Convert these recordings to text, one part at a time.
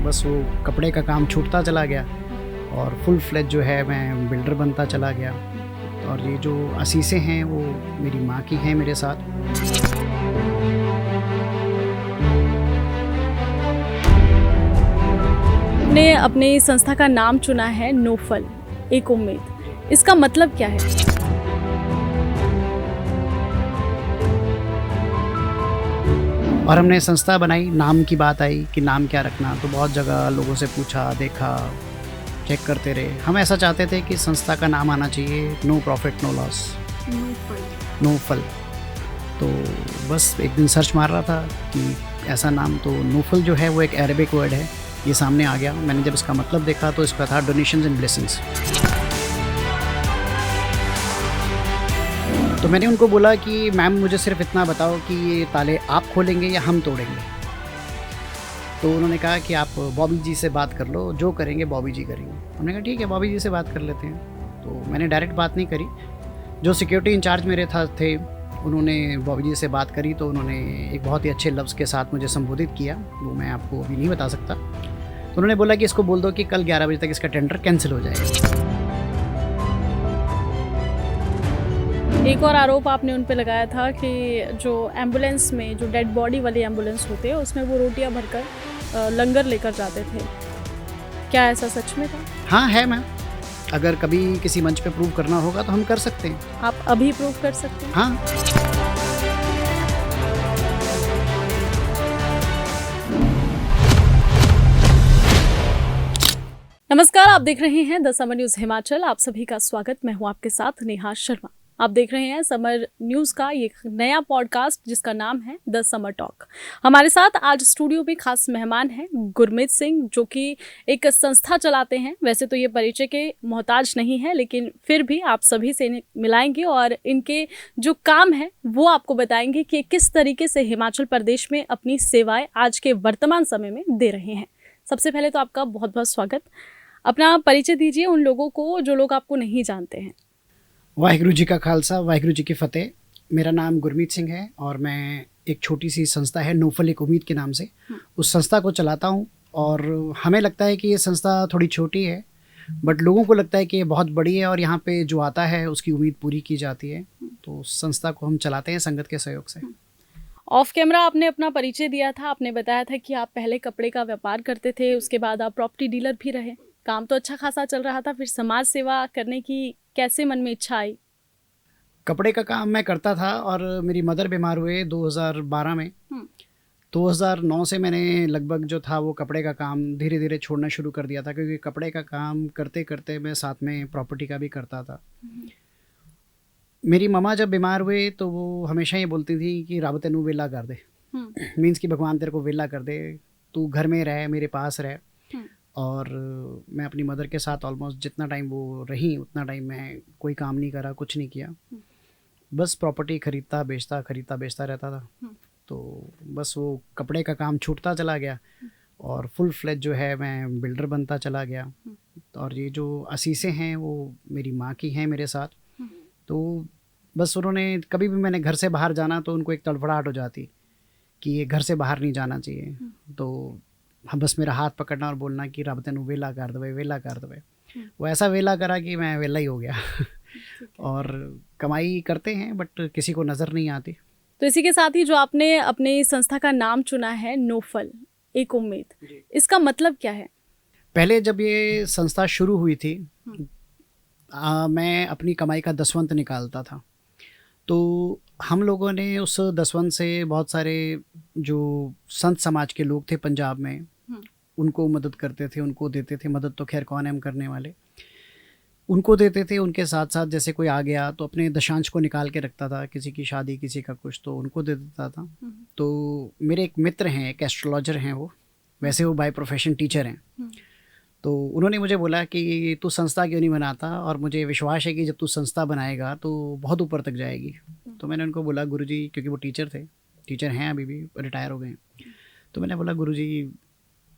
बस वो कपड़े का काम छूटता चला गया और फुल फ्लेज जो है मैं बिल्डर बनता चला गया। और ये जो असीसें हैं वो मेरी माँ की हैं मेरे साथ। आपने अपनी संस्था का नाम चुना है नोफल, एक उम्मीद। इसका मतलब क्या है? और हमने संस्था बनाई, नाम की बात आई कि नाम क्या रखना, तो बहुत जगह लोगों से पूछा, देखा, चेक करते रहे। हम ऐसा चाहते थे कि संस्था का नाम आना चाहिए no profit no loss, no फल। तो बस एक दिन सर्च मार रहा था कि ऐसा नाम, तो नोफल जो है वो एक अरेबिक वर्ड है, ये सामने आ गया। मैंने जब इसका मतलब देखा तो इसका था डोनेशंस एंड ब्लेसिंग्स। तो मैंने उनको बोला कि मैम मुझे सिर्फ इतना बताओ कि ये ताले आप खोलेंगे या हम तोड़ेंगे। तो उन्होंने कहा कि आप बॉबी जी से बात कर लो, जो करेंगे बॉबी जी करेंगे। हमने कहा ठीक है, बॉबी जी से बात कर लेते हैं। तो मैंने डायरेक्ट बात नहीं करी। जो सिक्योरिटी इंचार्ज मेरे थे उन्होंने बॉबी जी से बात करी, तो उन्होंने एक बहुत ही अच्छे लफ्ज़ के साथ मुझे संबोधित किया, वो मैं आपको अभी नहीं बता सकता। तो उन्होंने बोला कि इसको बोल दो कि कल 11 बजे तक इसका टेंडर कैंसिल हो जाएगा। एक और आरोप आपने उन पे लगाया था कि जो एम्बुलेंस में, जो डेड बॉडी वाली एम्बुलेंस होते हैं, उसमें वो रोटियां भरकर लंगर लेकर जाते थे। क्या ऐसा सच में था? हाँ है मैम, अगर कभी किसी मंच पे प्रूव करना होगा तो हम कर सकते हैं। आप अभी प्रूव कर सकते हैं? हाँ। नमस्कार, आप देख रहे हैं द समर न्यूज हिमाचल। आप सभी का स्वागत। मैं हूं आपके साथ नेहा शर्मा। आप देख रहे हैं समर न्यूज का ये नया पॉडकास्ट जिसका नाम है द समर टॉक। हमारे साथ आज स्टूडियो में खास मेहमान हैं गुरमीत सिंह, जो कि एक संस्था चलाते हैं। वैसे तो ये परिचय के मोहताज नहीं है, लेकिन फिर भी आप सभी से मिलाएंगे और इनके जो काम है वो आपको बताएंगे कि किस तरीके से हिमाचल प्रदेश में अपनी सेवाएं आज के वर्तमान समय में दे रहे हैं। सबसे पहले तो आपका बहुत बहुत स्वागत। अपना परिचय दीजिए उन लोगों को जो लोग आपको नहीं जानते हैं। वाहिगुरु जी का खालसा, वाहिगुरु जी की फतेह। मेरा नाम गुरमीत सिंह है और मैं एक छोटी सी संस्था है नोफल एक उम्मीद के नाम से, उस संस्था को चलाता हूँ। और हमें लगता है कि ये संस्था थोड़ी छोटी है, बट लोगों को लगता है कि ये बहुत बड़ी है और यहाँ पे जो आता है उसकी उम्मीद पूरी की जाती है। तो संस्था को हम चलाते हैं संगत के सहयोग से। ऑफ कैमरा आपने अपना परिचय दिया था। आपने बताया था कि आप पहले कपड़े का व्यापार करते थे, उसके बाद आप प्रॉपर्टी डीलर भी रहे। काम तो अच्छा खासा चल रहा था, फिर समाज सेवा करने की कैसे मन में इच्छा आई? कपड़े का काम मैं करता था और मेरी मदर बीमार हुए 2012 में। 2009 से मैंने लगभग जो था वो कपड़े का काम धीरे धीरे छोड़ना शुरू कर दिया था, क्योंकि कपड़े का काम करते करते मैं साथ में प्रॉपर्टी का भी करता था। मेरी मम्मा जब बीमार हुए तो वो हमेशा ये बोलती थी कि रब तेनू वेला कर दे, मीन्स कि भगवान तेरे को वेला कर दे, तू घर में रह, मेरे पास रह। और मैं अपनी मदर के साथ ऑलमोस्ट जितना टाइम वो रही उतना टाइम मैं कोई काम नहीं करा, कुछ नहीं किया, बस प्रॉपर्टी खरीदता बेचता रहता था। तो बस वो कपड़े का काम छूटता चला गया और फुल फ्लेज जो है मैं बिल्डर बनता चला गया। और ये जो असीसें हैं वो मेरी माँ की हैं मेरे साथ। तो बस उन्होंने, कभी भी मैंने घर से बाहर जाना तो उनको एक तड़फड़ाहट हो जाती कि ये घर से बाहर नहीं जाना चाहिए। तो हम बस मेरा हाथ पकड़ना और बोलना कि रब तेनू वेला कर दवे, वेला कर दवे। वो ऐसा वेला करा कि मैं वेला ही हो गया। और कमाई करते हैं बट किसी को नज़र नहीं आती। तो इसी के साथ ही जो आपने अपनी संस्था का नाम चुना है नोफल, एक उम्मीद, इसका मतलब क्या है? पहले जब ये संस्था शुरू हुई थी मैं अपनी कमाई का दसवंत निकालता था। तो हम लोगों ने उस दसवंत से बहुत सारे जो संत समाज के लोग थे पंजाब में, उनको मदद करते थे, उनको देते थे। मदद तो खैर कौन है हम करने वाले, उनको देते थे। उनके साथ साथ जैसे कोई आ गया तो अपने दशांश को निकाल के रखता था, किसी की शादी किसी का कुछ, तो उनको दे देता था। तो मेरे एक मित्र हैं, एक एस्ट्रोलॉजर हैं वो, वैसे वो बाय प्रोफेशन टीचर हैं। तो उन्होंने मुझे बोला कि तू संस्था क्यों नहीं बनाता, और मुझे विश्वास है कि जब तू संस्था बनाएगा तो बहुत ऊपर तक जाएगी। तो मैंने उनको बोला गुरुजी, क्योंकि वो टीचर थे, टीचर हैं अभी भी, रिटायर हो गए हैं। तो मैंने बोला गुरुजी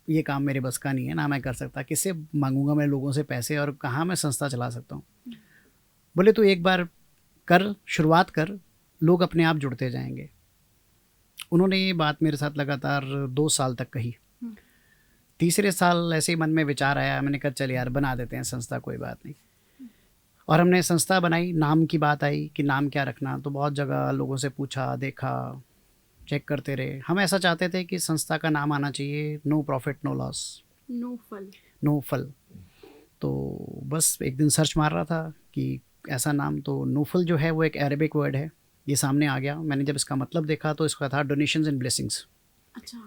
ये काम मेरे बस का नहीं है, ना मैं कर सकता, किससे मांगूंगा मैं लोगों से पैसे, और कहाँ मैं संस्था चला सकता हूँ। बोले तू एक बार कर, शुरुआत कर, लोग अपने आप जुड़ते जाएंगे। उन्होंने ये बात मेरे साथ लगातार 2 साल तक कही। तीसरे साल ऐसे ही मन में विचार आया, मैंने कहा चल यार बना देते हैं संस्था, कोई बात नहीं। और हमने संस्था बनाई। नाम की बात आई कि नाम क्या रखना, तो बहुत जगह लोगों से पूछा, देखा, चेक करते रहे। हम ऐसा चाहते थे कि संस्था का नाम आना चाहिए no profit no loss, no फल। तो बस एक दिन सर्च मार रहा था कि ऐसा नाम, तो नोफल जो है वो एक अरेबिक वर्ड है, ये सामने आ गया। मैंने जब इसका मतलब देखा तो इसका था डोनेशंस एंड ब्लेसिंग्स। अच्छा।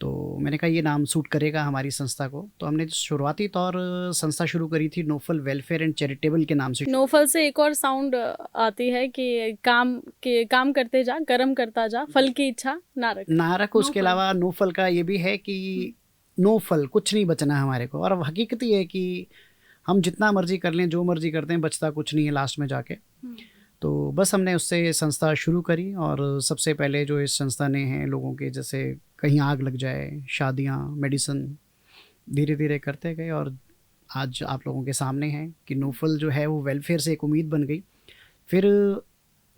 तो मैंने कहा ये नाम सूट करेगा हमारी संस्था को। तो हमने शुरुआती तौर संस्था शुरू करी थी नोफल वेलफेयर एंड चैरिटेबल के नाम से। नोफल से एक और साउंड आती है कि काम करते जा, कर्म करता जा, फल की इच्छा ना रख। उसके अलावा नोफल का ये भी है कि नो फल, कुछ नहीं बचना हमारे को। और अब हकीकत ये है कि हम जितना मर्जी कर लें, जो मर्जी करते हैं, बचता कुछ नहीं है लास्ट में जाके। तो बस हमने उससे संस्था शुरू करी। और सबसे पहले जो इस संस्था ने है लोगों के, जैसे कहीं आग लग जाए, शादियाँ, मेडिसन, धीरे धीरे करते गए। और आज आप लोगों के सामने है कि नोफल जो है वो वेलफेयर से एक उम्मीद बन गई। फिर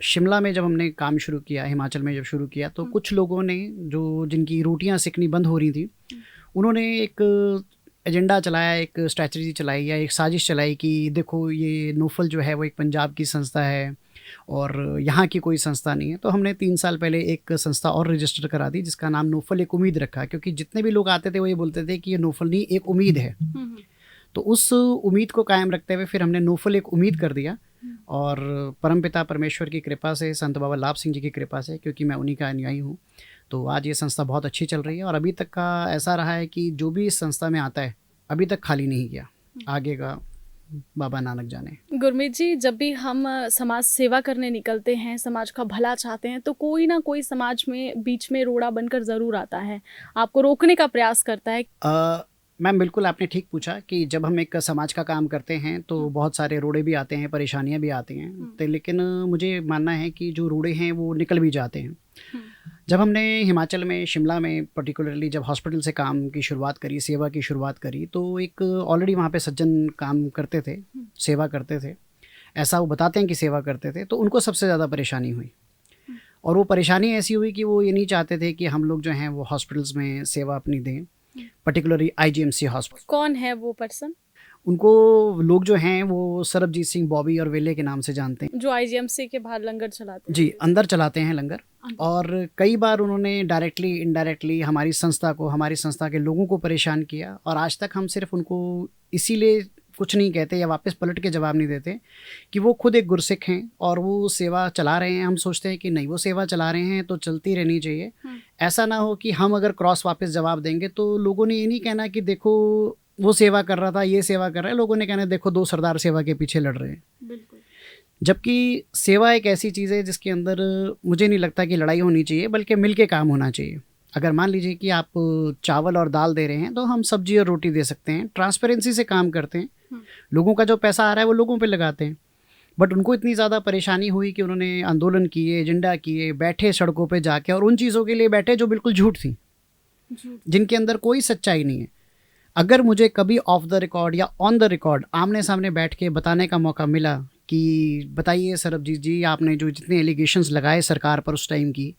शिमला में जब हमने काम शुरू किया, हिमाचल में जब शुरू किया, तो कुछ लोगों ने जो जिनकी रोटियां सिकनी बंद हो रही थी, उन्होंने एक एजेंडा चलाया, एक स्ट्रैटेजी चलाई या एक साजिश चलाई कि देखो ये नोफल जो है वो एक पंजाब की संस्था है और यहाँ की कोई संस्था नहीं है। तो हमने 3 साल पहले एक संस्था और रजिस्टर करा दी जिसका नाम नोफल एक उम्मीद रखा, क्योंकि जितने भी लोग आते थे वो ये बोलते थे कि ये नोफल नहीं, एक उम्मीद है। तो उस उम्मीद को कायम रखते हुए फिर हमने नोफल एक उम्मीद कर दिया। और परमपिता परमेश्वर की कृपा से, संत बाबा लाभ सिंह जी की कृपा से, क्योंकि मैं उन्हीं का अनुयायी हूँ, तो आज ये संस्था बहुत अच्छी चल रही है। और अभी तक का ऐसा रहा है कि जो भी इस संस्था में आता है अभी तक खाली नहीं गया। आगे का बाबा नानक जाने। गुरमीत जी, जब भी हम समाज सेवा करने निकलते हैं, समाज का भला चाहते हैं, तो कोई ना कोई समाज में बीच में रोड़ा बनकर ज़रूर आता है, आपको रोकने का प्रयास करता है। मैम बिल्कुल आपने ठीक पूछा कि जब हम एक समाज का काम करते हैं तो बहुत सारे रोड़े भी आते हैं, परेशानियां भी आती हैं। तो लेकिन मुझे मानना है कि जो रोड़े हैं वो निकल भी जाते हैं। जब हमने हिमाचल में, शिमला में पर्टिकुलरली जब हॉस्पिटल से काम की शुरुआत करी, सेवा की शुरुआत करी, तो एक ऑलरेडी वहाँ पे सज्जन काम करते थे, सेवा करते थे, ऐसा वो बताते हैं कि सेवा करते थे। तो उनको सबसे ज़्यादा परेशानी हुई। और वो परेशानी ऐसी हुई कि वो ये नहीं चाहते थे कि हम लोग जो हैं वो हॉस्पिटल्स में सेवा अपनी दें, पर्टिकुलरली IGMC हॉस्पिटल। कौन है वो पर्सन? उनको लोग जो हैं वो सरबजीत सिंह, बॉबी और वेले के नाम से जानते हैं, जो IGMC के बाहर लंगर चलाते हैं। जी, अंदर चलाते हैं लंगर। और कई बार उन्होंने डायरेक्टली इनडायरेक्टली हमारी संस्था को, हमारी संस्था के लोगों को परेशान किया। और आज तक हम सिर्फ उनको इसीलिए कुछ नहीं कहते या वापस पलट के जवाब नहीं देते कि वो खुद एक गुरसिख हैं और वो सेवा चला रहे हैं। हम सोचते हैं कि नहीं, वो सेवा चला रहे हैं तो चलती रहनी चाहिए। ऐसा ना हो कि हम अगर क्रॉस वापस जवाब देंगे तो लोगों ने ये नहीं कहना कि देखो वो सेवा कर रहा था, ये सेवा कर रहा है। लोगों ने कहना देखो दो सरदार सेवा के पीछे लड़ रहे हैं। बिल्कुल। जबकि सेवा एक ऐसी चीज़ है जिसके अंदर मुझे नहीं लगता कि लड़ाई होनी चाहिए, बल्कि मिल के काम होना चाहिए। अगर मान लीजिए कि आप चावल और दाल दे रहे हैं तो हम सब्जी और रोटी दे सकते हैं। ट्रांसपेरेंसी से काम करते हैं, लोगों का जो पैसा आ रहा है वो लोगों पे लगाते हैं। बट उनको इतनी ज़्यादा परेशानी हुई कि उन्होंने आंदोलन किए, एजेंडा किए, बैठे सड़कों पे जाके, और उन चीज़ों के लिए बैठे जो बिल्कुल झूठ थी, जिनके अंदर कोई सच्चाई नहीं है। अगर मुझे कभी ऑफ द रिकॉर्ड या ऑन द रिकॉर्ड आमने सामने बैठ के बताने का मौका मिला कि बताइए सरबजीत जी, आपने जो जितने एलिगेशंस लगाए सरकार पर उस टाइम की,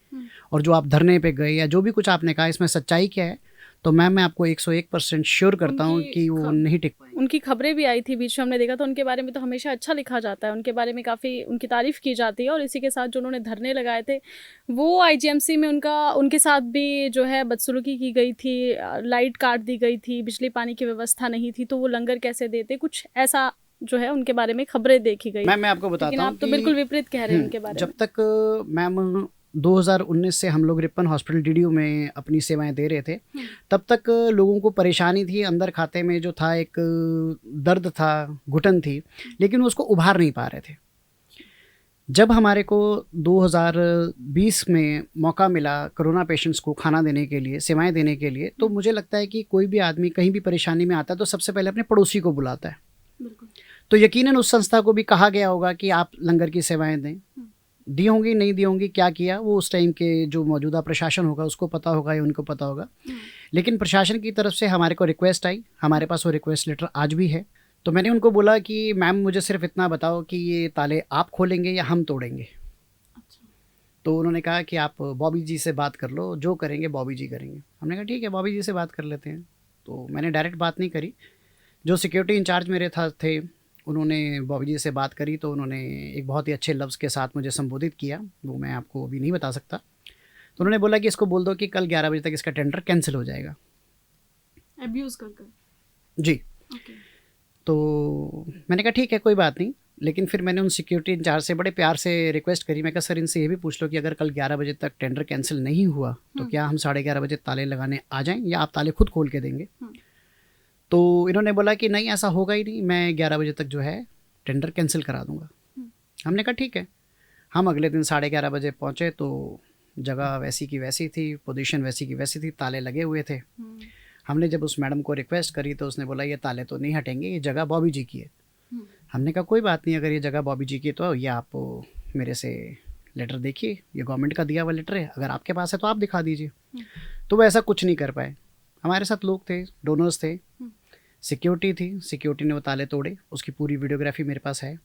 और जो आप धरने पे गए या जो भी कुछ आपने कहा, इसमें सच्चाई क्या है, तो मैं आपको 101% श्योर करता हूँ कि वो नहीं टिक पाए। उनकी खबरें भी आई थी बीच में, हमने देखा, तो उनके बारे में तो हमेशा अच्छा लिखा जाता है, उनके बारे में काफ़ी उनकी तारीफ़ की जाती है। और इसी के साथ जो उन्होंने धरने लगाए थे, वो IGMC में उनके साथ भी जो है बदसलूकी की गई थी, लाइट काट दी गई थी, बिजली पानी की व्यवस्था नहीं थी, तो वो लंगर कैसे देते, कुछ ऐसा जो है उनके बारे में खबरें देखी गई। मैं आपको बताता हूँ, आप तो बिल्कुल विपरीत कह रहे हैं उनके बारे में। जब तक मैम 2019 से हम लोग रिपन हॉस्पिटल DDU में अपनी सेवाएं दे रहे थे, तब तक लोगों को परेशानी थी, अंदर खाते में जो था एक दर्द था, घुटन थी, लेकिन उसको उभार नहीं पा रहे थे। जब हमारे को 2020 में मौका मिला कोरोना पेशेंट्स को खाना देने के लिए, सेवाएं देने के लिए, तो मुझे लगता है कि कोई भी आदमी कहीं भी परेशानी में आता है तो सबसे पहले अपने पड़ोसी को बुलाता है। तो यकीनन उस संस्था को भी कहा गया होगा कि आप लंगर की सेवाएं दें। दी होंगी, नहीं दी होंगी, क्या किया वो उस टाइम के जो मौजूदा प्रशासन होगा उसको पता होगा या उनको पता होगा। लेकिन प्रशासन की तरफ से हमारे को रिक्वेस्ट आई, हमारे पास वो रिक्वेस्ट लेटर आज भी है। तो मैंने उनको बोला कि मैम मुझे सिर्फ इतना बताओ कि ये ताले आप खोलेंगे या हम तोड़ेंगे। तो उन्होंने कहा कि आप बॉबी जी से बात कर लो, जो करेंगे बॉबी जी करेंगे। हमने कहा ठीक है, बॉबी जी से बात कर लेते हैं। तो मैंने डायरेक्ट बात नहीं करी। जो सिक्योरिटी इंचार्ज मेरे थे उन्होंने बॉबी जी से बात करी, तो उन्होंने एक बहुत ही अच्छे लफ्ज़ के साथ मुझे संबोधित किया, वो मैं आपको अभी नहीं बता सकता। तो उन्होंने बोला कि इसको बोल दो कि कल 11 बजे तक इसका टेंडर कैंसिल हो जाएगा। अब्यूज़ कर जी। ओके। तो मैंने कहा ठीक है कोई बात नहीं, लेकिन फिर मैंने उन सिक्योरिटी इंचार्ज से बड़े प्यार से रिक्वेस्ट करी। मैं कहा सर इनसे ये भी पूछ लो कि अगर कल 11 बजे तक टेंडर कैंसिल नहीं हुआ तो क्या हम 11:30 बजे ताले लगाने आ जाएं या आप ताले खुद खोल के देंगे। तो इन्होंने बोला कि नहीं ऐसा होगा ही नहीं, मैं 11 बजे तक जो है टेंडर कैंसिल करा दूंगा। हमने कहा ठीक है। हम अगले दिन 11:30 बजे पहुँचे तो जगह वैसी की वैसी थी, पोजीशन वैसी की वैसी थी, ताले लगे हुए थे। हमने जब उस मैडम को रिक्वेस्ट करी तो उसने बोला ये ताले तो नहीं हटेंगे, ये जगह बॉबी जी की है। हमने कहा कोई बात नहीं, अगर ये जगह बॉबी जी की तो ये आप मेरे से लेटर देखिए, ये गवर्नमेंट का दिया हुआ लेटर है, अगर आपके पास है तो आप दिखा दीजिए। तो वो ऐसा कुछ नहीं कर पाए। हमारे साथ लोग थे, डोनर्स थे, सिक्योरिटी थी, सिक्योरिटी ने वो ताले तोड़े, उसकी पूरी वीडियोग्राफी मेरे पास है।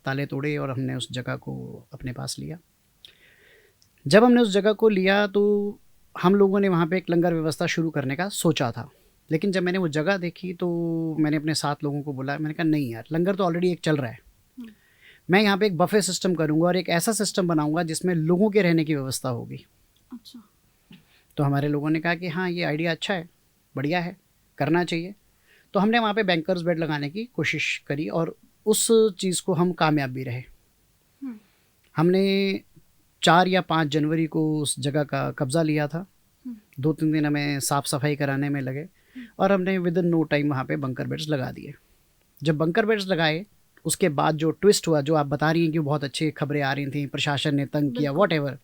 ताले तोड़े और हमने उस जगह को अपने पास लिया। जब हमने उस जगह को लिया तो हम लोगों ने वहाँ पे एक लंगर व्यवस्था शुरू करने का सोचा था, लेकिन जब मैंने वो जगह देखी तो मैंने अपने साथ लोगों को बोला, मैंने कहा नहीं यार, लंगर तो ऑलरेडी एक चल रहा है, मैं यहाँ पे एक बफे सिस्टम करूँगा और एक ऐसा सिस्टम बनाऊँगा जिसमें लोगों के रहने की व्यवस्था होगी। अच्छा। तो हमारे लोगों ने कहा कि हाँ ये आइडिया अच्छा है, बढ़िया है, करना चाहिए। तो हमने वहाँ पे बैंकर्स बेड लगाने की कोशिश करी और उस चीज़ को हम कामयाब भी रहे। हमने 4 या 5 जनवरी को उस जगह का कब्ज़ा लिया था। 2-3 दिन हमें साफ़ सफाई कराने में लगे और हमने विद इन नो टाइम वहाँ पे बंकर बेड्स लगा दिए। जब बंकर बेड्स लगाए उसके बाद जो ट्विस्ट हुआ, जो आप बता रही हैं कि बहुत अच्छी खबरें आ रही थी, प्रशासन ने तंग किया, वॉटएवर,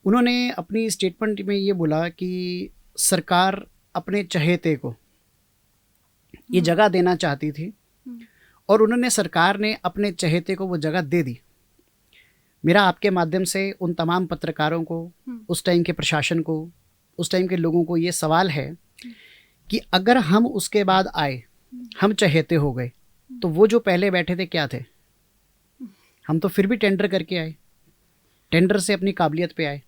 उन्होंने अपनी स्टेटमेंट में ये बोला कि सरकार अपने चहेते को ये जगह देना चाहती थी और उन्होंने, सरकार ने अपने चहेते को वो जगह दे दी। मेरा आपके माध्यम से उन तमाम पत्रकारों को, उस टाइम के प्रशासन को, उस टाइम के लोगों को ये सवाल है कि अगर हम उसके बाद आए, हम चहेते हो गए, तो वो जो पहले बैठे थे क्या थे? हम तो फिर भी टेंडर करके आए, टेंडर से अपनी काबिलियत पे आए।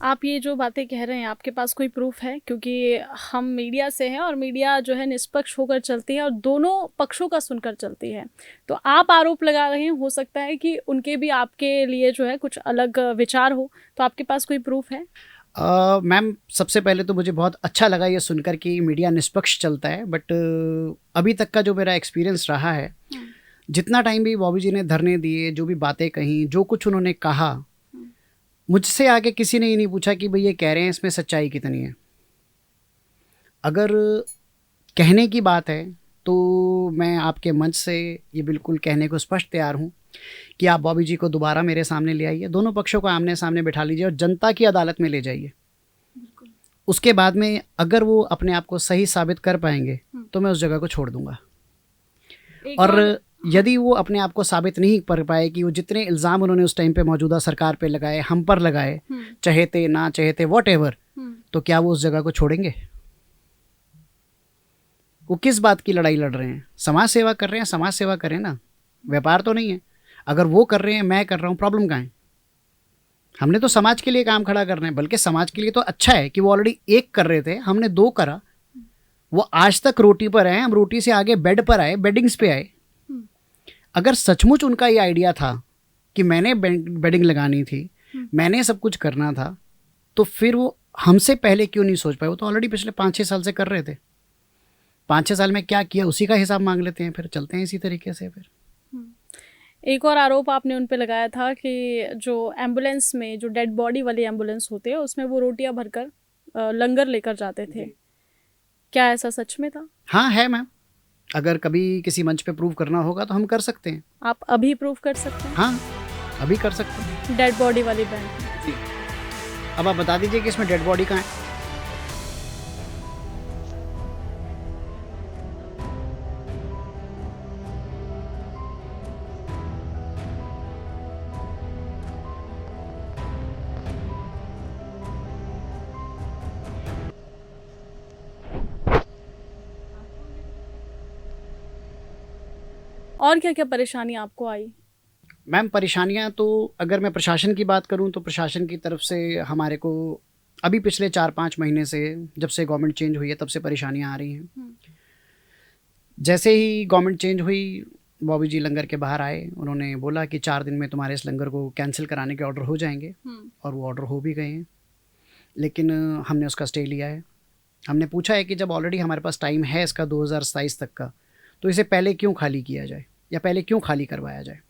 आप ये जो बातें कह रहे हैं आपके पास कोई प्रूफ है? क्योंकि हम मीडिया से हैं और मीडिया जो है निष्पक्ष होकर चलती है और दोनों पक्षों का सुनकर चलती है। तो आप आरोप लगा रहे हैं, हो सकता है कि उनके भी आपके लिए जो है कुछ अलग विचार हो, तो आपके पास कोई प्रूफ है? मैम सबसे पहले तो मुझे बहुत अच्छा लगा ये सुनकर कि मीडिया निष्पक्ष चलता है, बट अभी तक का जो मेरा एक्सपीरियंस रहा है, जितना टाइम भी बॉबी जी ने धरने दिए, जो भी बातें कहीं, जो कुछ उन्होंने कहा, मुझसे आगे किसी ने ये नहीं पूछा कि भाई ये कह रहे हैं इसमें सच्चाई कितनी है। अगर कहने की बात है तो मैं आपके मंच से ये बिल्कुल कहने को स्पष्ट तैयार हूँ कि आप बॉबी जी को दोबारा मेरे सामने ले आइए, दोनों पक्षों को आमने सामने बिठा लीजिए और जनता की अदालत में ले जाइए। उसके बाद में अगर वो अपने आप को सही साबित कर पाएंगे तो मैं उस जगह को छोड़ दूंगा। और यदि वो अपने आप को साबित नहीं कर पाए कि वो जितने इल्ज़ाम उन्होंने उस टाइम पे मौजूदा सरकार पे लगाए, हम पर लगाए, चहेते ना चहेते वॉटएवर, तो क्या वो उस जगह को छोड़ेंगे? वो किस बात की लड़ाई लड़ रहे हैं? समाज सेवा कर रहे हैं, समाज सेवा करें ना, व्यापार तो नहीं है। अगर वो कर रहे हैं, मैं कर रहा हूँ, प्रॉब्लम कहाँ है? हमने तो समाज के लिए काम खड़ा करना है, बल्कि समाज के लिए तो अच्छा है कि वो ऑलरेडी एक कर रहे थे, हमने 2 करा, वो आज तक रोटी पर आए, हम रोटी से आगे बेड पर आए, बेडिंग्स पे आए। अगर सचमुच उनका ये आइडिया था कि मैंने बेडिंग लगानी थी, मैंने सब कुछ करना था, तो फिर वो हमसे पहले क्यों नहीं सोच पाए? वो तो ऑलरेडी पिछले 5-6 साल से कर रहे थे। 5-6 साल में क्या किया उसी का हिसाब मांग लेते हैं, फिर चलते हैं इसी तरीके से। फिर एक और आरोप आपने उन पे लगाया था कि जो एम्बुलेंस में, जो डेड बॉडी वाली एम्बुलेंस होती है, उसमें वो रोटियां भरकर लंगर लेकर जाते थे। क्या ऐसा सच में था? हाँ है मैम, अगर कभी किसी मंच पे प्रूव करना होगा तो हम कर सकते हैं। आप अभी प्रूव कर सकते हैं? हाँ अभी कर सकते हैं। डेड बॉडी वाली बैंक। अब आप बता दीजिए कि इसमें डेड बॉडी कहाँ है? और क्या क्या परेशानी आपको आई? मैम परेशानियाँ तो अगर मैं प्रशासन की बात करूं तो प्रशासन की तरफ से हमारे को अभी पिछले 4-5 महीने से जब से गवर्नमेंट चेंज हुई है तब से परेशानियां आ रही हैं। जैसे ही गवर्नमेंट चेंज हुई, बॉबी जी लंगर के बाहर आए, उन्होंने बोला कि 4 दिन में तुम्हारे इस लंगर को कैंसिल कराने के ऑर्डर हो जाएंगे, और वो ऑर्डर हो भी गए हैं। लेकिन हमने उसका स्टे लिया है। हमने पूछा है कि जब ऑलरेडी हमारे पास टाइम है इसका 2027 तक का, तो इसे पहले क्यों खाली किया जाए या पहले क्यों खाली करवाया जाए।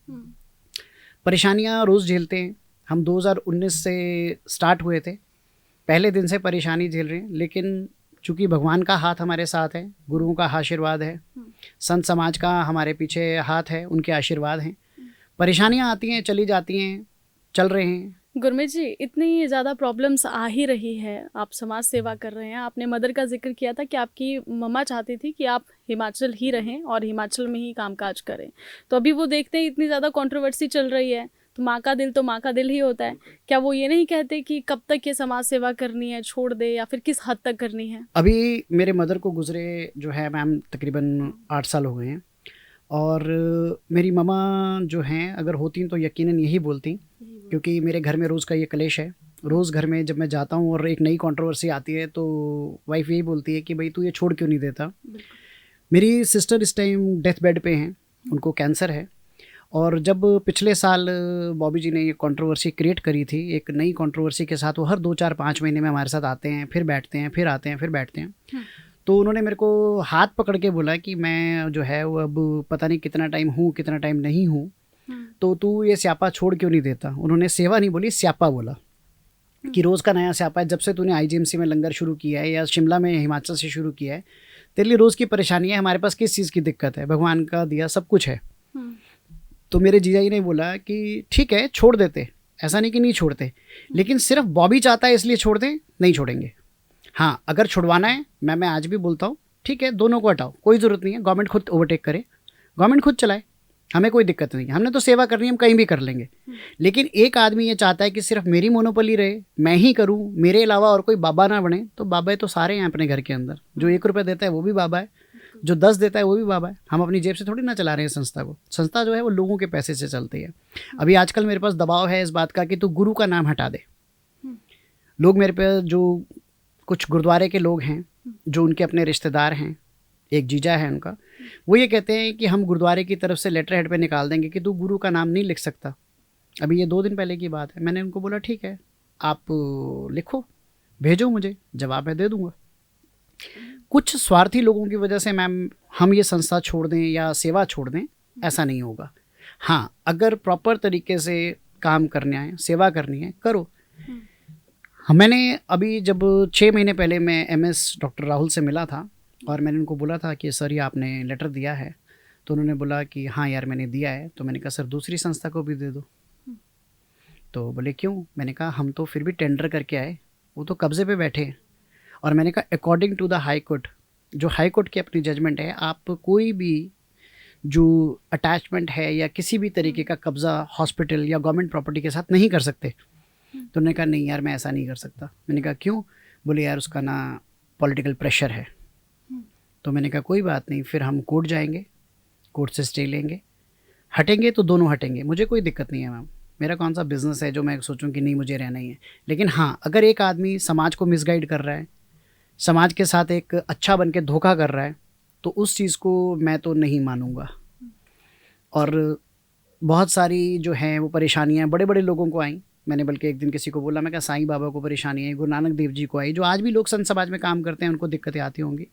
परेशानियां रोज़ झेलते हैं हम। 2019 से स्टार्ट हुए थे, पहले दिन से परेशानी झेल रहे हैं, लेकिन चूँकि भगवान का हाथ हमारे साथ है, गुरुओं का आशीर्वाद है, संत समाज का हमारे पीछे हाथ है, उनके आशीर्वाद हैं। परेशानियां आती हैं, चली जाती हैं, चल रहे हैं। गुरमीत जी, इतनी ज़्यादा प्रॉब्लम्स आ ही रही है, आप समाज सेवा कर रहे हैं। आपने मदर का जिक्र किया था कि आपकी मम्मा चाहती थी कि आप हिमाचल ही रहें और हिमाचल में ही कामकाज करें। तो अभी वो देखते हैं इतनी ज़्यादा कंट्रोवर्सी चल रही है, तो माँ का दिल तो माँ का दिल ही होता है। क्या वो ये नहीं कहते कि कब तक ये समाज सेवा करनी है, छोड़ दे, या फिर किस हद तक करनी है? अभी मेरे मदर को गुजरे जो है मैम तकरीबन 8 साल हो गए हैं, और मेरी मम्मा जो हैं अगर होती तो यकीनन यही बोलती, क्योंकि मेरे घर में रोज़ का ये कलेश है। रोज़ घर में जब मैं जाता हूँ और एक नई कंट्रोवर्सी आती है तो वाइफ यही बोलती है कि भाई तू ये छोड़ क्यों नहीं देता। मेरी सिस्टर इस टाइम डेथ बेड पे हैं, उनको कैंसर है, और जब पिछले साल बॉबी जी ने ये कंट्रोवर्सी क्रिएट करी थी, एक नई कंट्रोवर्सी के साथ वो हर 2-4-5 महीने में हमारे साथ आते हैं, फिर बैठते हैं, फिर आते हैं, फिर बैठते हैं। तो उन्होंने मेरे को हाथ पकड़ के बोला कि मैं जो है वो अब पता नहीं कितना टाइम हूँ, कितना टाइम नहीं हूँ, तो तू ये स्यापा छोड़ क्यों नहीं देता। उन्होंने सेवा नहीं बोली, स्यापा बोला कि रोज़ का नया स्यापा है। जब से तूने IGMC में लंगर शुरू किया है या शिमला में हिमाचल से शुरू किया है, तेरे लिए रोज़ की परेशानी है, हमारे पास किस चीज़ की दिक्कत है, भगवान का दिया सब कुछ है। तो मेरे जीजा जी ने बोला कि ठीक है छोड़ देते, ऐसा नहीं कि नहीं छोड़ते, लेकिन सिर्फ बॉबी चाहता है इसलिए छोड़ दे, नहीं छोड़ेंगे। हाँ, अगर छुड़वाना है, मैं आज भी बोलता हूँ, ठीक है दोनों को हटाओ, कोई ज़रूरत नहीं है, गवर्नमेंट खुद ओवरटेक करे, गवर्नमेंट खुद चलाए, हमें कोई दिक्कत नहीं है, हमने तो सेवा करनी है, हम कहीं भी कर लेंगे। लेकिन एक आदमी ये चाहता है कि सिर्फ मेरी मोनोपोली रहे, मैं ही करूँ, मेरे अलावा और कोई बाबा ना बने। तो बाबा तो सारे हैं अपने घर के अंदर, जो 1 रुपया देता है वो भी बाबा है, जो 10 देता है वो भी बाबा है। हम अपनी जेब से थोड़ी ना चला रहे हैं संस्था को, संस्था जो है वो लोगों के पैसे से चलती है। अभी आजकल मेरे पास दबाव है इस बात का कि तू गुरु का नाम हटा दे। लोग मेरे पे, जो कुछ गुरुद्वारे के लोग हैं, जो उनके अपने रिश्तेदार हैं, एक जीजा है उनका, वो ये कहते हैं कि हम गुरुद्वारे की तरफ से लेटर हेड पे निकाल देंगे कि तू गुरु का नाम नहीं लिख सकता। अभी ये 2 दिन पहले की बात है। मैंने उनको बोला ठीक है आप लिखो, भेजो, मुझे जवाब मैं दे दूंगा। कुछ स्वार्थी लोगों की वजह से मैम हम ये संस्था छोड़ दें या सेवा छोड़ दें, ऐसा नहीं होगा। हाँ, अगर प्रॉपर तरीके से काम करना है, सेवा करनी है, करो। मैंने अभी जब 6 महीने पहले मैं MS डॉक्टर राहुल से मिला था और मैंने उनको बोला था कि सर ये आपने लेटर दिया है, तो उन्होंने बोला कि हाँ यार मैंने दिया है। तो मैंने कहा सर दूसरी संस्था को भी दे दो। तो बोले क्यों? मैंने कहा हम तो फिर भी टेंडर करके आए, वो तो कब्जे पे बैठे हैं। और मैंने कहा according to the high court, जो हाई कोर्ट की अपनी जजमेंट है, आप कोई भी जो अटैचमेंट है या किसी भी तरीके का कब्ज़ा हॉस्पिटल या गवर्नमेंट प्रॉपर्टी के साथ नहीं कर सकते। तो उन्होंने कहा नहीं यार मैं ऐसा नहीं कर सकता। मैंने कहा क्यों? बोले यार उसका ना पॉलिटिकल प्रेशर है। तो मैंने कहा कोई बात नहीं, फिर हम कोर्ट जाएंगे, कोर्ट से स्टे लेंगे, हटेंगे तो दोनों हटेंगे, मुझे कोई दिक्कत नहीं है मैम। मेरा कौन सा बिज़नेस है जो मैं सोचूं कि नहीं मुझे रहना ही है। लेकिन हाँ, अगर एक आदमी समाज को मिसगाइड कर रहा है, समाज के साथ एक अच्छा बन के धोखा कर रहा है, तो उस चीज़ को मैं तो नहीं मानूंगा। और बहुत सारी जो हैं वो परेशानियाँ बड़े बड़े लोगों को आई। मैंने बल्कि एक दिन किसी को बोला, मैं कहा साईं बाबा को परेशानी है, गुरु नानक देव जी को आई, जो आज भी लोग संत समाज में काम करते हैं उनको दिक्कतें आती होंगी।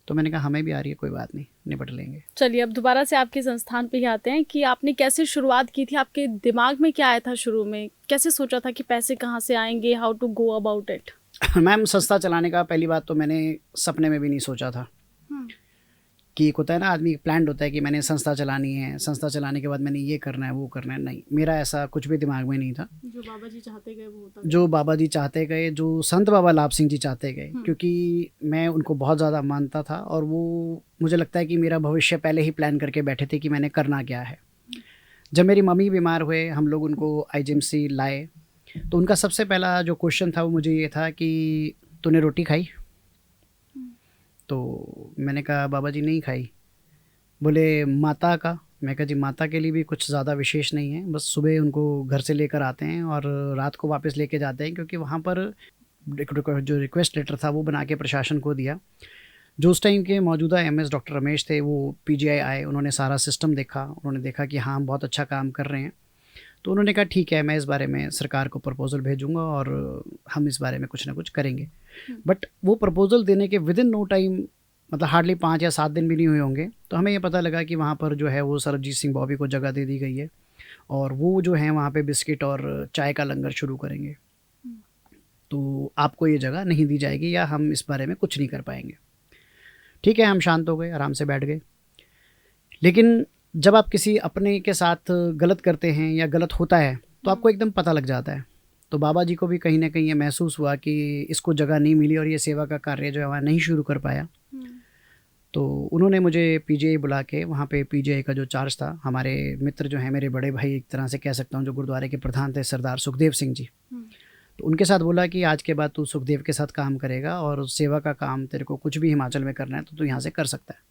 तो मैंने कहा हमें भी आ रही है, कोई बात नहीं, निपट लेंगे। चलिए अब दोबारा से आपके संस्थान पे ही आते हैं कि आपने कैसे शुरुआत की थी, आपके दिमाग में क्या आया था शुरू में, कैसे सोचा था कि पैसे कहाँ से आएंगे, how to go about it? Ma'am संस्था चलाने का पहली बात तो मैंने सपने में भी नहीं सोचा था कि एक होता है ना आदमी प्लान होता है कि मैंने संस्था चलानी है, संस्था चलाने के बाद मैंने ये करना है वो करना है। नहीं, मेरा ऐसा कुछ भी दिमाग में नहीं था। जो बाबा जी चाहते गए वो होता, जो बाबा जी चाहते गए, जो संत बाबा लाभ सिंह जी चाहते गए, क्योंकि मैं उनको बहुत ज़्यादा मानता था और वो मुझे लगता है कि मेरा भविष्य पहले ही प्लान करके बैठे थे कि मैंने करना क्या है। जब मेरी मम्मी बीमार हुए, हम लोग उनको IGMC लाए, तो उनका सबसे पहला जो क्वेश्चन था वो मुझे ये था कि तूने रोटी खाई? तो मैंने कहा बाबा जी नहीं खाई। बोले माता का? मैं कहा जी माता के लिए भी कुछ ज़्यादा विशेष नहीं है, बस सुबह उनको घर से लेकर आते हैं और रात को वापस लेके जाते हैं, क्योंकि वहाँ पर जो रिक्वेस्ट लेटर था वो बना के प्रशासन को दिया। जो उस टाइम के मौजूदा एमएस डॉक्टर रमेश थे, वो पीजीआई आए, उन्होंने सारा सिस्टम देखा, उन्होंने देखा कि हाँ हम बहुत अच्छा काम कर रहे हैं। तो उन्होंने कहा ठीक है, मैं इस बारे में सरकार को प्रपोज़ल भेजूँगा और हम इस बारे में कुछ ना कुछ करेंगे। बट वो प्रपोज़ल देने के विदिन नो टाइम, मतलब हार्डली 5 या 7 दिन भी नहीं हुए होंगे, तो हमें ये पता लगा कि वहाँ पर जो है वो सरबजीत सिंह बॉबी को जगह दे दी गई है और वो जो है वहाँ पे बिस्किट और चाय का लंगर शुरू करेंगे। तो आपको ये जगह नहीं दी जाएगी या हम इस बारे में कुछ नहीं कर पाएंगे। ठीक है, हम शांत हो गए, आराम से बैठ गए। लेकिन जब आप किसी अपने के साथ गलत करते हैं या गलत होता है तो आपको एकदम पता लग जाता है। तो बाबा जी को भी कहीं ना कहीं ये महसूस हुआ कि इसको जगह नहीं मिली और ये सेवा का कार्य जो है वहाँ नहीं शुरू कर पाया। तो उन्होंने मुझे पीजीआई बुला के, वहाँ पे पीजीआई का जो चार्ज था, हमारे मित्र जो हैं, मेरे बड़े भाई एक तरह से कह सकता हूँ, जो गुरुद्वारे के प्रधान थे सरदार सुखदेव सिंह जी, तो उनके साथ बोला कि आज के बाद तू सुखदेव के साथ काम करेगा और उस सेवा का काम तेरे को कुछ भी हिमाचल में करना है तो तू यहाँ से कर सकता है।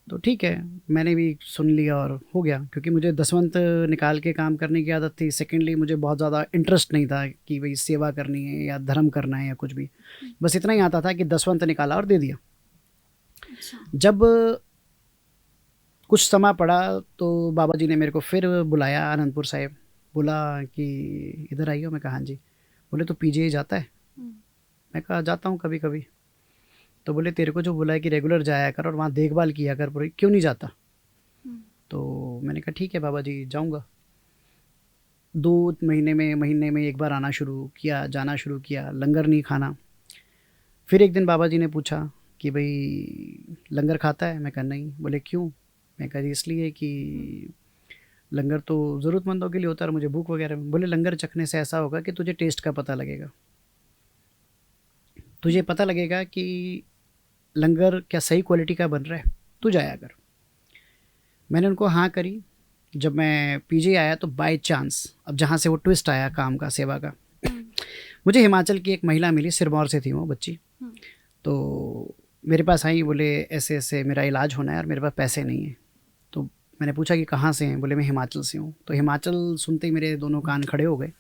तो ठीक है, मैंने भी सुन लिया और हो गया, क्योंकि मुझे दसवंत निकाल के काम करने की आदत थी। सेकेंडली मुझे बहुत ज़्यादा इंटरेस्ट नहीं था कि भाई सेवा करनी है या धर्म करना है या कुछ भी, बस इतना ही आता था कि दसवंत निकाला और दे दिया। जब कुछ समय पड़ा तो बाबा जी ने मेरे को फिर बुलाया आनंदपुर साहिब, बोला कि इधर आइयो। मैं कहा हाँ जी। बोले तो पीजीआई जाता है? मैं कहा जाता हूँ कभी कभी। तो बोले तेरे को जो बोला है कि रेगुलर जाया कर और वहाँ देखभाल किया कर पूरी, क्यों नहीं जाता? तो मैंने कहा ठीक है बाबा जी, जाऊँगा। 2 महीने में एक बार आना शुरू किया, जाना शुरू किया, लंगर नहीं खाना। फिर एक दिन बाबा जी ने पूछा कि भाई लंगर खाता है? मैं कहा नहीं। बोले क्यों? मैं कहा इसलिए कि लंगर तो ज़रूरतमंदों के लिए होता है और मुझे भूख वगैरह में। बोले लंगर चखने से ऐसा होगा कि तुझे टेस्ट का पता लगेगा, तुझे पता लगेगा कि लंगर क्या सही क्वालिटी का बन रहा है, तू जाया कर। मैंने उनको हाँ करी। जब मैं पीजी आया तो बाय चांस, अब जहाँ से वो ट्विस्ट आया काम का, सेवा का, मुझे हिमाचल की एक महिला मिली, सिरमौर से थी वो बच्ची। तो मेरे पास आई, बोले ऐसे ऐसे मेरा इलाज होना है और मेरे पास पैसे नहीं है। तो मैंने पूछा कि कहाँ से हैं? बोले मैं हिमाचल से हूँ। तो हिमाचल सुनते ही मेरे दोनों कान खड़े हो गए।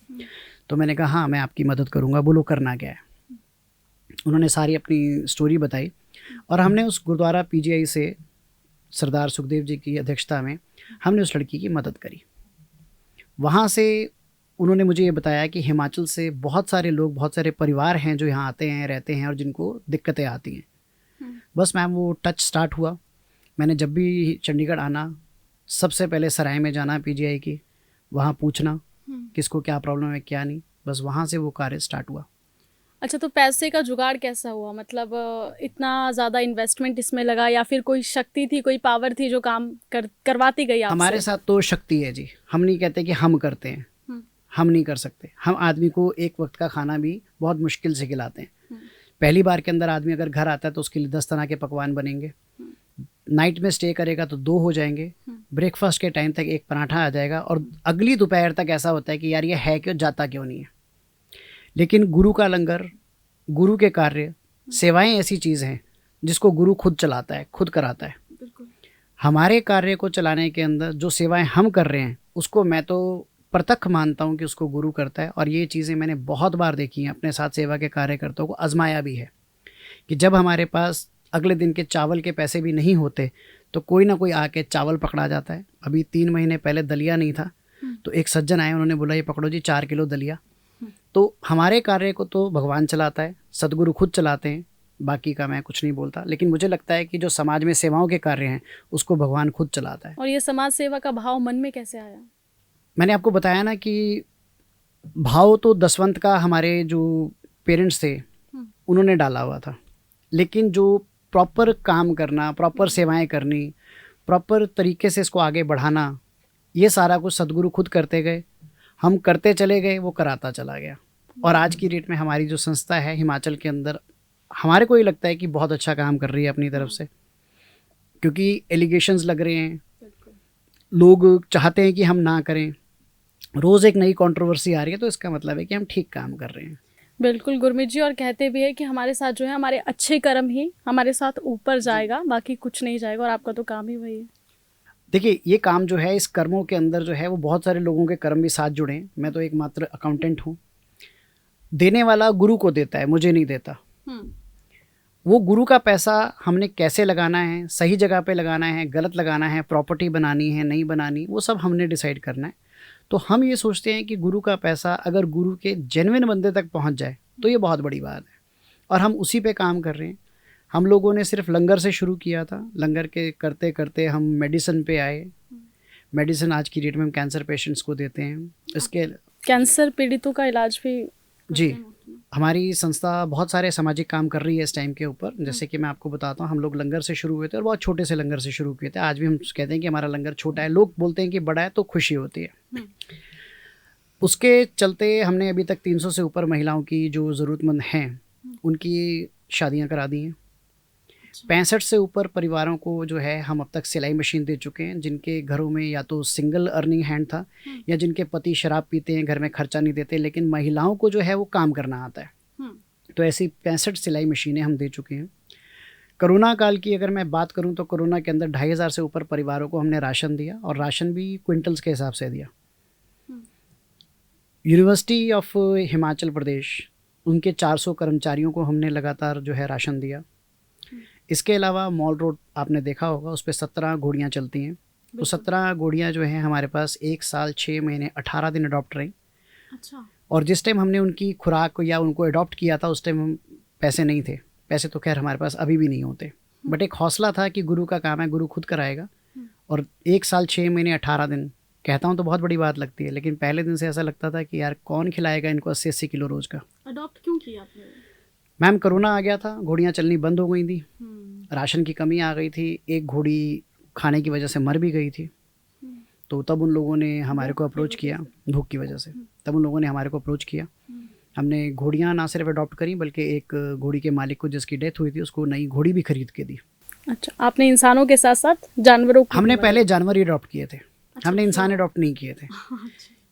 तो मैंने कहा हाँ मैं आपकी मदद करूँगा, बोलो करना क्या है। उन्होंने सारी अपनी स्टोरी बताई और हमने उस गुरुद्वारा पीजीआई से सरदार सुखदेव जी की अध्यक्षता में हमने उस लड़की की मदद करी। वहाँ से उन्होंने मुझे ये बताया कि हिमाचल से बहुत सारे लोग, बहुत सारे परिवार हैं जो यहाँ आते हैं, रहते हैं और जिनको दिक्कतें आती हैं। बस मैम वो टच स्टार्ट हुआ। मैंने जब भी चंडीगढ़ आना, सबसे पहले सराय में जाना पीजीआई की, वहाँ पूछना किसको क्या प्रॉब्लम है क्या नहीं, बस वहाँ से वो कार्य स्टार्ट हुआ। अच्छा, तो पैसे का जुगाड़ कैसा हुआ? मतलब इतना ज़्यादा इन्वेस्टमेंट इसमें लगा या फिर कोई शक्ति थी, कोई पावर थी जो काम करवाती गई आपसे? हमारे साथ तो शक्ति है जी। हम नहीं कहते कि हम करते हैं, हम नहीं कर सकते। हम आदमी को एक वक्त का खाना भी बहुत मुश्किल से खिलाते हैं। पहली बार के अंदर आदमी अगर घर आता है तो उसके लिए 10 तरह के पकवान बनेंगे। नाइट में स्टे करेगा तो 2 हो जाएंगे। ब्रेकफास्ट के टाइम तक एक पराठा आ जाएगा और अगली दोपहर तक ऐसा होता है कि यार ये है क्यों, जाता क्यों नहीं है। लेकिन गुरु का लंगर, गुरु के कार्य, सेवाएं ऐसी चीज़ हैं जिसको गुरु खुद चलाता है, खुद कराता है। हमारे कार्य को चलाने के अंदर जो सेवाएं हम कर रहे हैं उसको मैं तो प्रत्यक्ष मानता हूं कि उसको गुरु करता है। और ये चीज़ें मैंने बहुत बार देखी हैं, अपने साथ सेवा के कार्यकर्ताओं को आजमाया भी है कि जब हमारे पास अगले दिन के चावल के पैसे भी नहीं होते तो कोई ना कोई आके चावल पकड़ा जाता है। अभी 3 महीने पहले दलिया नहीं था तो एक सज्जन आए, उन्होंने बोला ये पकड़ो जी 4 किलो दलिया। तो हमारे कार्य को तो भगवान चलाता है, सदगुरु खुद चलाते हैं, बाकी का मैं कुछ नहीं बोलता। लेकिन मुझे लगता है कि जो समाज में सेवाओं के कार्य हैं उसको भगवान खुद चलाता है। और ये समाज सेवा का भाव मन में कैसे आया? मैंने आपको बताया ना कि भाव तो दसवंत का हमारे जो पेरेंट्स थे उन्होंने डाला हुआ था, लेकिन जो प्रॉपर काम करना, प्रॉपर सेवाएं करनी, प्रॉपर तरीके से इसको आगे बढ़ाना, ये सारा कुछ सदगुरु खुद करते गए, हम करते चले गए, वो कराता चला गया। और आज की डेट में हमारी जो संस्था है हिमाचल के अंदर, हमारे को ये लगता है कि बहुत अच्छा काम कर रही है अपनी तरफ से, क्योंकि एलिगेशंस लग रहे हैं, लोग चाहते हैं कि हम ना करें, रोज़ एक नई कंट्रोवर्सी आ रही है, तो इसका मतलब है कि हम ठीक काम कर रहे हैं। बिल्कुल गुरमीत जी, और कहते भी है कि हमारे साथ जो है हमारे अच्छे कर्म ही हमारे साथ ऊपर जाएगा, बाकी कुछ नहीं जाएगा, और आपका तो काम ही वही है। देखिए ये काम जो है, इस कर्मों के अंदर जो है वो बहुत सारे लोगों के कर्म भी साथ जुड़े हैं। मैं तो एक मात्र अकाउंटेंट हूँ। देने वाला गुरु को देता है, मुझे नहीं देता। वो गुरु का पैसा हमने कैसे लगाना है, सही जगह पे लगाना है, गलत लगाना है, प्रॉपर्टी बनानी है नहीं बनानी, वो सब हमने डिसाइड करना है। तो हम ये सोचते हैं कि गुरु का पैसा अगर गुरु के जेन्युइन बंदे तक पहुंच जाए तो ये बहुत बड़ी बात है, और हम उसी पे काम कर रहे हैं। हम लोगों ने सिर्फ लंगर से शुरू किया था, लंगर के करते करते हम मेडिसिन पे आए। मेडिसिन आज की डेट में हम कैंसर पेशेंट्स को देते हैं। इसके कैंसर पीड़ितों का इलाज भी जी, हमारी संस्था बहुत सारे सामाजिक काम कर रही है इस टाइम के ऊपर। जैसे कि मैं आपको बताता हूँ, हम लोग लंगर से शुरू हुए थे और बहुत छोटे से लंगर से शुरू किए थे। आज भी हम कहते हैं कि हमारा लंगर छोटा है, लोग बोलते हैं कि बड़ा है तो खुशी होती है। उसके चलते हमने अभी तक 300 से ऊपर महिलाओं की जो ज़रूरतमंद हैं उनकी शादियाँ करा दी हैं। 65 से ऊपर परिवारों को जो है हम अब तक सिलाई मशीन दे चुके हैं, जिनके घरों में या तो सिंगल अर्निंग हैंड था या जिनके पति शराब पीते हैं, घर में खर्चा नहीं देते, लेकिन महिलाओं को जो है वो काम करना आता है। तो ऐसी 65 सिलाई मशीनें हम दे चुके हैं। कोरोना काल की अगर मैं बात करूं तो कोरोना के अंदर 2500 से ऊपर परिवारों को हमने राशन दिया, और राशन भी क्विंटल्स के हिसाब से दिया। यूनिवर्सिटी ऑफ हिमाचल प्रदेश, उनके 400 कर्मचारियों को हमने लगातार जो है राशन दिया। इसके अलावा मॉल रोड आपने देखा होगा, उस पर 17 घोड़ियाँ चलती हैं। तो 17 घोड़ियाँ जो हैं हमारे पास 1 साल 6 महीने 18 दिन अडॉप्ट रहीं। अच्छा। और जिस टाइम हमने उनकी खुराक या उनको अडॉप्ट किया था उस टाइम हम पैसे नहीं थे, पैसे तो खैर हमारे पास अभी भी नहीं होते, बट एक हौसला था कि गुरु का काम है, गुरु खुद कराएगा। और 1 साल 6 महीने 18 दिन कहता हूँ तो बहुत बड़ी बात लगती है, लेकिन पहले दिन से ऐसा लगता था कि यार कौन खिलाएगा इनको 80-80 किलो रोज़ का। अडॉप्ट क्यों किया आपने? मैम कोरोना आ गया था, घोड़ियाँ चलनी बंद हो गई थी, राशन की कमी आ गई थी, एक घोड़ी खाने की वजह से मर भी गई थी। तो तब उन लोगों ने हमारे को अप्रोच किया, भूख की वजह से, तब उन लोगों ने हमारे को अप्रोच किया। हमने घोड़ियाँ ना सिर्फ अडॉप्ट करी बल्कि एक घोड़ी के मालिक को जिसकी डेथ हुई थी उसको नई घोड़ी भी खरीद के दी। अच्छा, आपने इंसानों के साथ साथ जानवरों को? हमने पहले जानवर ही अडॉप्ट किए थे। अच्छा, हमने इंसान अडॉप्ट नहीं किए थे।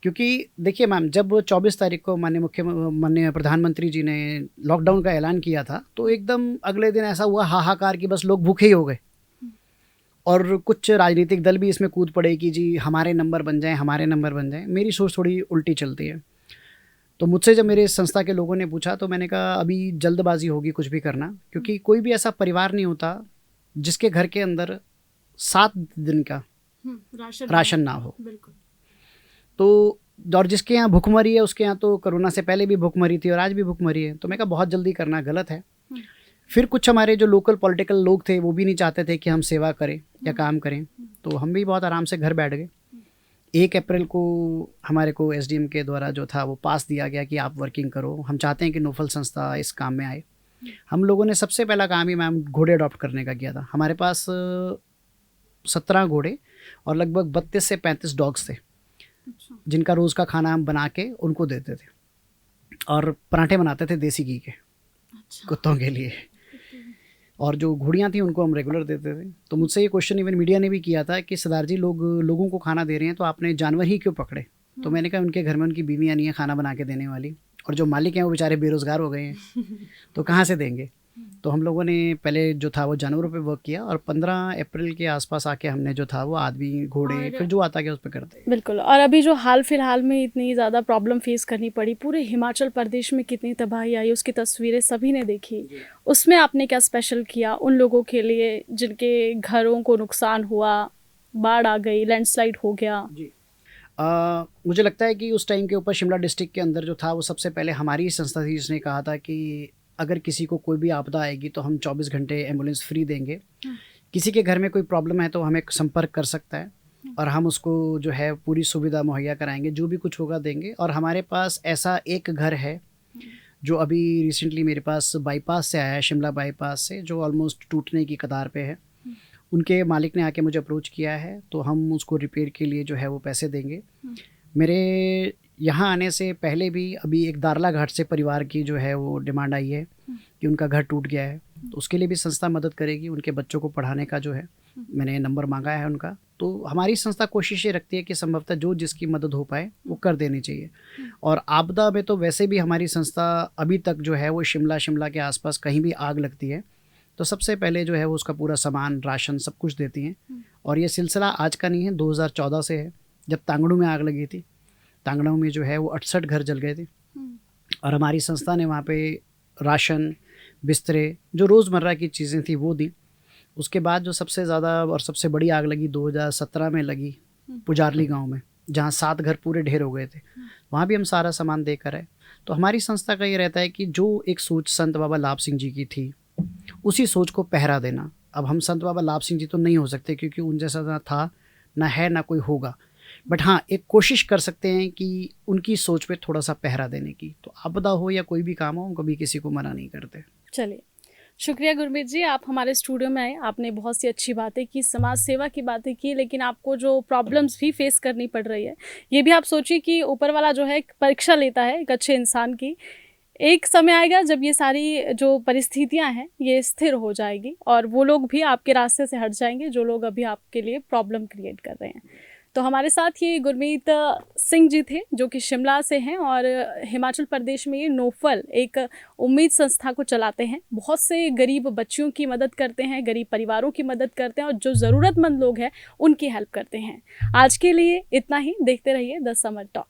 क्योंकि देखिए मैम, जब 24 तारीख को माननीय प्रधानमंत्री जी ने लॉकडाउन का ऐलान किया था तो एकदम अगले दिन ऐसा हुआ हाहाकार कि बस लोग भूखे ही हो गए, और कुछ राजनीतिक दल भी इसमें कूद पड़े कि जी हमारे नंबर बन जाएं, हमारे नंबर बन जाएं। मेरी सोच थोड़ी उल्टी चलती है। तो मुझसे जब मेरे संस्था के लोगों ने पूछा तो मैंने कहा अभी जल्दबाजी होगी कुछ भी करना, क्योंकि कोई भी ऐसा परिवार नहीं होता जिसके घर के अंदर 7 दिन का राशन ना हो। बिल्कुल। तो और जिसके यहाँ भूखमरी है उसके यहाँ तो कोरोना से पहले भी भूखमरी थी और आज भी भूखमरी है। तो मैं कहा बहुत जल्दी करना गलत है। फिर कुछ हमारे जो लोकल पॉलिटिकल लोग थे वो भी नहीं चाहते थे कि हम सेवा करें या काम करें, तो हम भी बहुत आराम से घर बैठ गए। 1 अप्रैल को हमारे को एसडीएम के द्वारा जो था वो पास दिया गया कि आप वर्किंग करो, हम चाहते हैं कि नोफल संस्था इस काम में आए। हम लोगों ने सबसे पहला काम ही मैम घोड़े अडॉप्ट करने का किया था। हमारे पास 17 घोड़े और लगभग 32 से 35 डॉग्स थे, जिनका रोज़ का खाना हम बना के उनको देते थे, और पराठे बनाते थे देसी घी के कुत्तों के लिए। और जो घोड़ियाँ थी उनको हम रेगुलर देते थे। तो मुझसे ये क्वेश्चन इवन मीडिया ने भी किया था कि सरदार जी लोगों को खाना दे रहे हैं तो आपने जानवर ही क्यों पकड़े? तो मैंने कहा उनके घर में उनकी बीवियाँ नहीं है खाना बना के देने वाली, और जो मालिक हैं वो बेचारे बेरोज़गार हो गए हैं तो कहाँ से देंगे। तो हम लोगों ने पहले जो था वो जानवरों पे वर्क किया, और 15 अप्रैल के आसपास आके हमने जो था वो आदमी घोड़े फिर जो आता गया उस पर करते। बिल्कुल। और अभी जो हाल फिलहाल में इतनी ज़्यादा प्रॉब्लम फेस करनी पड़ी, पूरे हिमाचल प्रदेश में कितनी तबाही आई उसकी तस्वीरें सभी ने देखी, उसमें आपने क्या स्पेशल किया उन लोगों के लिए जिनके घरों को नुकसान हुआ, बाढ़ आ गई, लैंडस्लाइड हो गया? जी मुझे लगता है कि उस टाइम के ऊपर शिमला डिस्ट्रिक्ट के अंदर जो था वो सबसे पहले हमारी ही संस्था थी जिसने कहा था कि अगर किसी को कोई भी आपदा आएगी तो हम 24 घंटे एम्बुलेंस फ्री देंगे। किसी के घर में कोई प्रॉब्लम है तो हमें संपर्क कर सकता है और हम उसको जो है पूरी सुविधा मुहैया कराएंगे, जो भी कुछ होगा देंगे। और हमारे पास ऐसा एक घर है जो अभी रिसेंटली मेरे पास बाईपास से आया है, शिमला बाईपास से, जो ऑलमोस्ट टूटने की कतार पे है। उनके मालिक ने आके मुझे अप्रोच किया है तो हम उसको रिपेयर के लिए जो है वो पैसे देंगे। मेरे यहाँ आने से पहले भी अभी एक दारला घाट से परिवार की जो है वो डिमांड आई है कि उनका घर टूट गया है, तो उसके लिए भी संस्था मदद करेगी। उनके बच्चों को पढ़ाने का जो है मैंने नंबर मांगा है उनका। तो हमारी संस्था कोशिश ये रखती है कि संभवतः जो जिसकी मदद हो पाए वो कर देनी चाहिए। और आपदा में तो वैसे भी हमारी संस्था अभी तक जो है वो शिमला के आसपास कहीं भी आग लगती है तो सबसे पहले जो है वो उसका पूरा सामान, राशन, सब कुछ देती हैं। और ये सिलसिला आज का नहीं है, 2014 से है, जब तांगड़ू में आग लगी थी। तांगड़ू में जो है वो 68 घर जल गए थे और हमारी संस्था ने वहाँ पे राशन, बिस्तरे, जो रोज़मर्रा की चीज़ें थी वो दी। उसके बाद जो सबसे ज़्यादा और सबसे बड़ी आग लगी 2017 में लगी पुजारली गांव में, जहाँ 7 घर पूरे ढेर हो गए थे। वहाँ भी हम सारा सामान देकर आए। तो हमारी संस्था का ये रहता है कि जो एक सोच संत बाबा लाभ सिंह जी की थी, उसी सोच को पहरा देना। अब हम संत बाबा लाभ सिंह जी तो नहीं हो सकते, क्योंकि उन जैसा ना था, ना है, ना कोई होगा। बट हाँ, एक कोशिश कर सकते हैं कि उनकी सोच पे थोड़ा सा पहरा देने की। तो आपदा हो या कोई भी काम हो, हम कभी किसी को मना नहीं करते। चलिए, शुक्रिया गुरमीत जी, आप हमारे स्टूडियो में आए। आपने बहुत सी अच्छी बातें की, समाज सेवा की बातें की, लेकिन आपको जो प्रॉब्लम्स भी फेस करनी पड़ रही है, ये भी आप सोचिए कि ऊपर वाला जो है एक परीक्षा लेता है एक अच्छे इंसान की। एक समय आएगा जब ये सारी जो परिस्थितियां हैं ये स्थिर हो जाएगी और वो लोग भी आपके रास्ते से हट जाएंगे जो लोग अभी आपके लिए प्रॉब्लम क्रिएट कर रहे हैं। तो हमारे साथ ये गुरमीत सिंह जी थे, जो कि शिमला से हैं और हिमाचल प्रदेश में ये नोफल एक उम्मीद संस्था को चलाते हैं। बहुत से गरीब बच्चियों की मदद करते हैं, गरीब परिवारों की मदद करते हैं और जो ज़रूरतमंद लोग हैं उनकी हेल्प करते हैं। आज के लिए इतना ही। देखते रहिए द समर टॉक।